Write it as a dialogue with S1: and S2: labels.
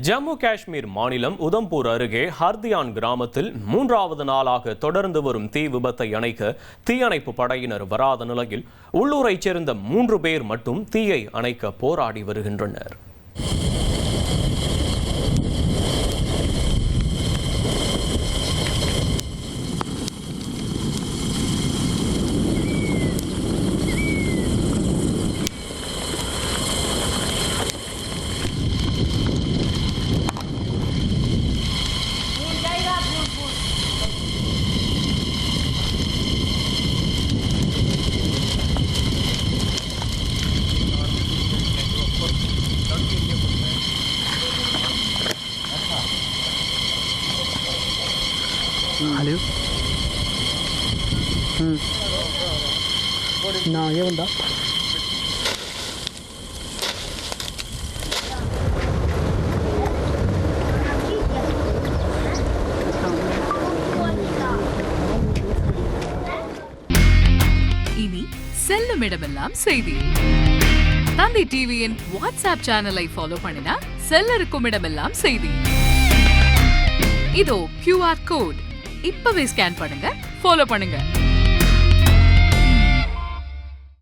S1: ஜம்மு காஷ்மீர் மாநிலம் உதம்பூர் அருகே ஹர்தியான் கிராமத்தில் 3வது நாளாக தொடர்ந்து வரும் தீ விபத்தை அணைக்க தீயணைப்பு படையினர் வராத நிலையில் உள்ளூரைச் சேர்ந்த 3 பேர் மட்டும் தீயை அணைக்க போராடி வருகின்றனர்.
S2: हेलो ना ये बंदा
S3: இனி செல்லும் இடமெல்லாம் செய்தி. தந்தி டிவியின் வாட்ஸ்அப் சேனலை ஃபாலோ பண்ணினா செல்ல இருக்கும் இடமெல்லாம் செய்தி. இதோ QR கோட் இப்பவே ஸ்கேன் பண்ணுங்க, ஃபாலோ பண்ணுங்க.